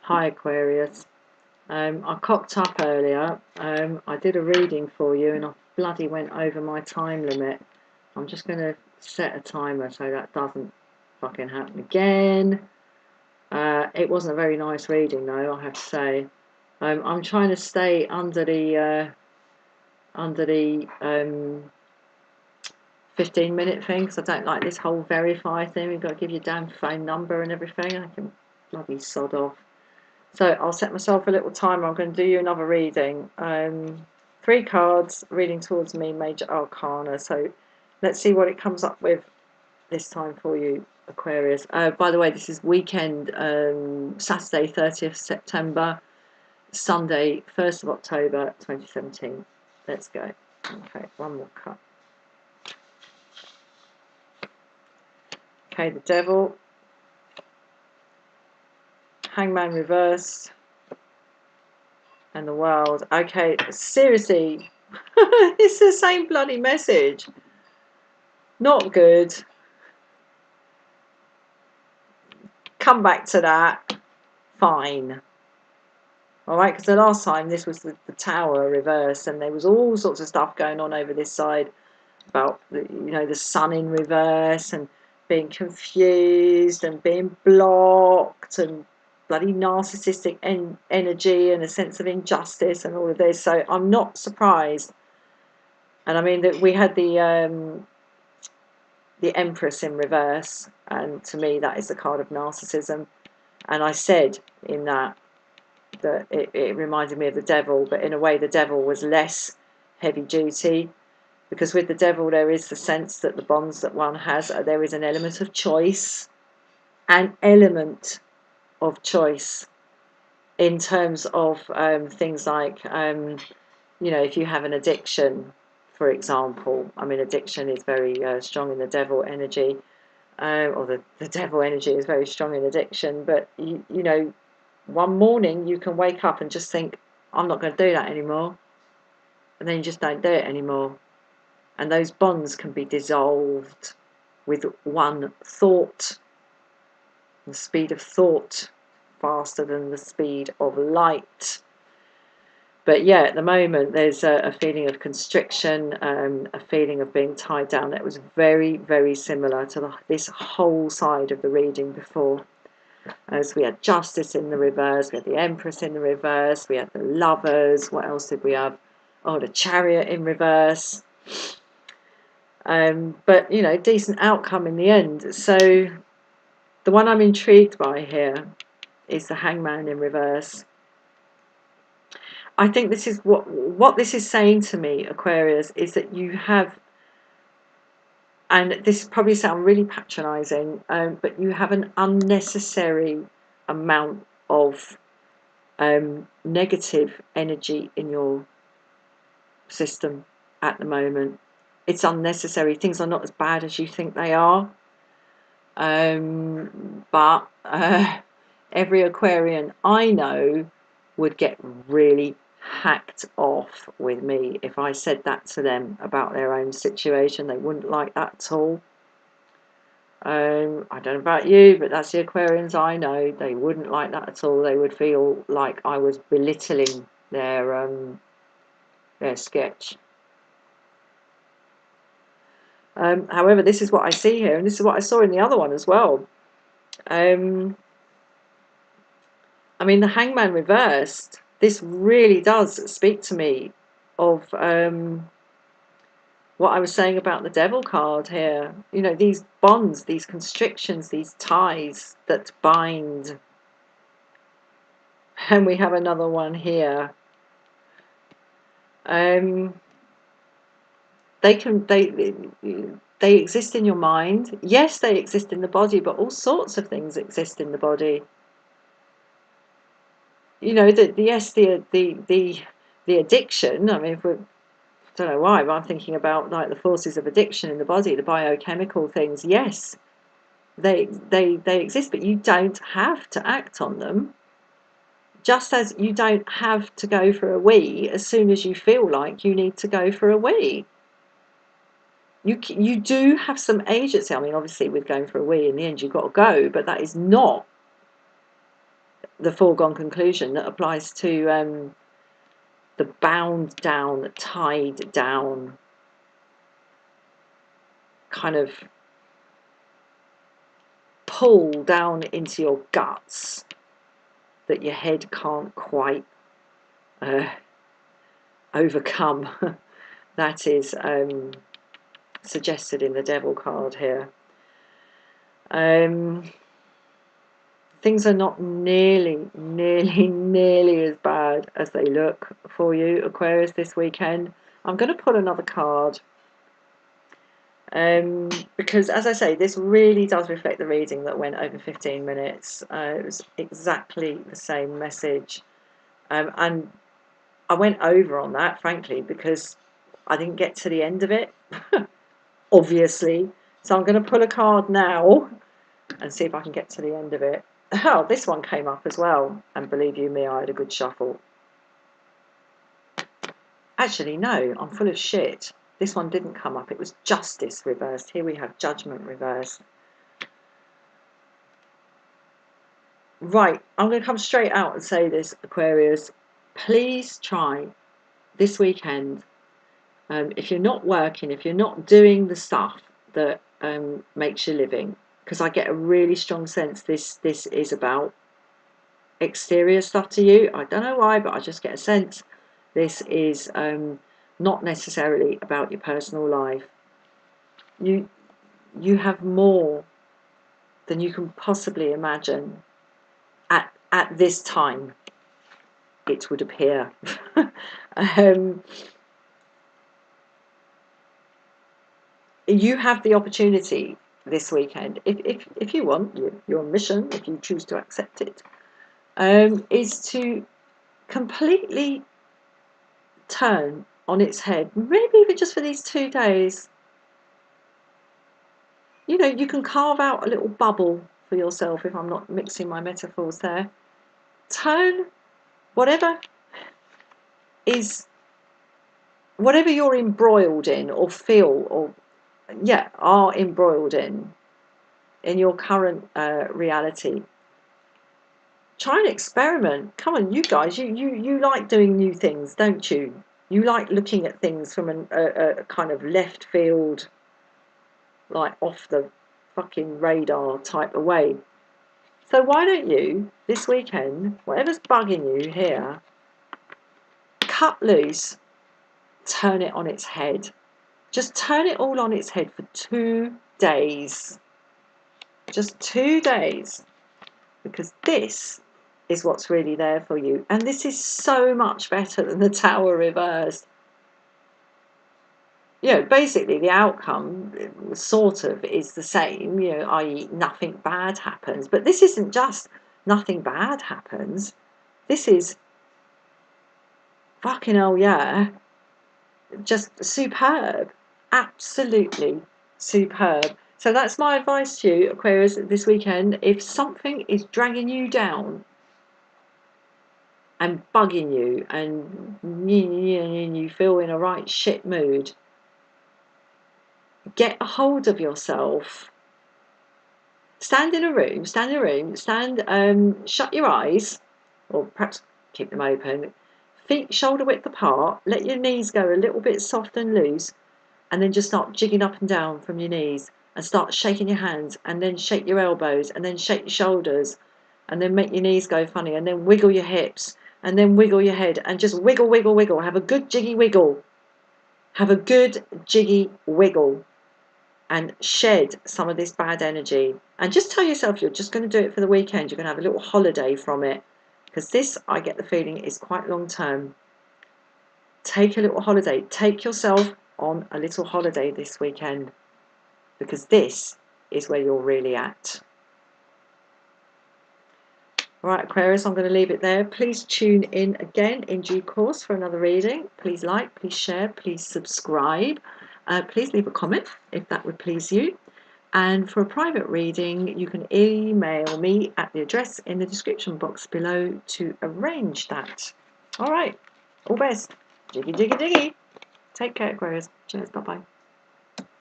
Hi Aquarius. I cocked up earlier. I did a reading for you and I bloody went over my time limit. I'm just going to set a timer so that doesn't fucking happen again. It wasn't a very nice reading though, I have to say. I'm trying to stay under the 15-minute thing because I don't like this whole verify thing. We've got to give you a damn phone number and everything. I can bloody sod off. So I'll set myself a little timer. I'm going to do you another reading. 3 cards, reading towards me, Major Arcana. So let's see what it comes up with this time for you, Aquarius. By the way, this is weekend, Saturday 30th September, Sunday 1st of October 2017. Let's go. Okay, one more cut. Okay, the Devil, Hangman reversed, and the World. Okay, seriously, it's the same bloody message. Not good. Come back to that. Fine. Alright, because the last time this was the Tower reverse, and there was all sorts of stuff going on over this side about the Sun in reverse and being confused and being blocked and bloody narcissistic energy and a sense of injustice and all of this. So I'm not surprised. And I mean that we had the Empress in reverse, and to me that is the card of narcissism. And I said in that it reminded me of the Devil, but in a way the Devil was less heavy duty, because with the Devil there is the sense that the bonds that one has, there is an element of choice, in terms of things like if you have an addiction, for example. I mean, addiction is very strong in the Devil energy, or the Devil energy is very strong in addiction. But one morning you can wake up and just think, I'm not going to do that anymore, and then you just don't do it anymore, and those bonds can be dissolved with one thought. The speed of thought faster than the speed of light. But yeah, at the moment there's a feeling of constriction, a feeling of being tied down. That was very, very similar to this whole side of the reading before. As we had Justice in the reverse, we had the Empress in the reverse, we had the Lovers. What else did we have? Oh, the Chariot in reverse. But decent outcome in the end. So the one I'm intrigued by here is the Hangman in reverse. I think this is what this is saying to me, Aquarius, is that you have, and this probably sounds really patronizing, but you have an unnecessary amount of negative energy in your system at the moment. It's unnecessary. Things are not as bad as you think they are. But every Aquarian I know would get really hacked off with me if I said that to them about their own situation. They wouldn't like that at all. I don't know about you, but that's the Aquarians I know. They wouldn't like that at all. They would feel like I was belittling their sketch. However, this is what I see here, and this is what I saw in the other one as well. I mean, the Hangman reversed, this really does speak to me of what I was saying about the Devil card here. These bonds, these constrictions, these ties that bind. And we have another one here. They exist in your mind. Yes, they exist in the body, but all sorts of things exist in the body. The addiction. I mean, I don't know why, but I'm thinking about like the forces of addiction in the body, the biochemical things. Yes, they exist, but you don't have to act on them. Just as you don't have to go for a wee as soon as you feel like you need to go for a wee. You do have some agency. I mean, obviously with going for a wee, in the end you've got to go, but that is not the foregone conclusion that applies to the bound down, tied down, kind of pull down into your guts that your head can't quite overcome. That is suggested in the Devil card here. Things are not nearly as bad as they look for you, Aquarius, this weekend. I'm going to pull another card because, as I say, this really does reflect the reading that went over 15 minutes. It was exactly the same message, and I went over on that, frankly, because I didn't get to the end of it, obviously. So I'm going to pull a card now and see if I can get to the end of it. Oh, this one came up as well, and believe you me, I had a good shuffle. Actually, no, I'm full of shit. This one didn't come up. It was Justice reversed. Here we have Judgment reversed. Right, I'm going to come straight out and say this, Aquarius. Please try this weekend, if you're not working, if you're not doing the stuff that makes you living, because I get a really strong sense this is about exterior stuff to you. I don't know why, but I just get a sense this is not necessarily about your personal life. You have more than you can possibly imagine at this time, it would appear. You have the opportunity this weekend, if you want, your mission, if you choose to accept it, is to completely turn on its head, maybe even just for these 2 days. You know, you can carve out a little bubble for yourself, if I'm not mixing my metaphors there. Turn whatever you're embroiled in, or feel, or are embroiled in your current reality. Try and experiment. Come on, you guys, you like doing new things, don't you? You like looking at things from a kind of left field, like off the fucking radar type of way. So why don't you, this weekend, whatever's bugging you here, cut loose, turn it on its head. Just turn it all on its head for 2 days. Just 2 days. Because this is what's really there for you. And this is so much better than the Tower reversed. You know, basically the outcome sort of is the same, you know, i.e. nothing bad happens. But this isn't just nothing bad happens. This is fucking hell, yeah, just superb. Absolutely superb. So that's my advice to you, Aquarius, this weekend. If something is dragging you down and bugging you and you feel in a right shit mood, get a hold of yourself. Stand in a room, shut your eyes, or perhaps keep them open, feet shoulder width apart, let your knees go a little bit soft and loose, and then just start jigging up and down from your knees, and start shaking your hands, and then shake your elbows, and then shake your shoulders, and then make your knees go funny, and then wiggle your hips, and then wiggle your head, and just wiggle, wiggle, wiggle. Have a good jiggy wiggle. Have a good jiggy wiggle. And shed some of this bad energy. And just tell yourself you're just going to do it for the weekend. You're going to have a little holiday from it. Because this, I get the feeling, is quite long term. Take a little holiday. Take yourself on a little holiday this weekend. Because this is where you're really at. All right, Aquarius, I'm going to leave it there. Please tune in again in due course for another reading. Please like, please share, please subscribe. Please leave a comment if that would please you. And for a private reading, you can email me at the address in the description box below to arrange that. All right, all best. Jiggy, jiggy, jiggy. Take care, Aquarius. Cheers, bye-bye.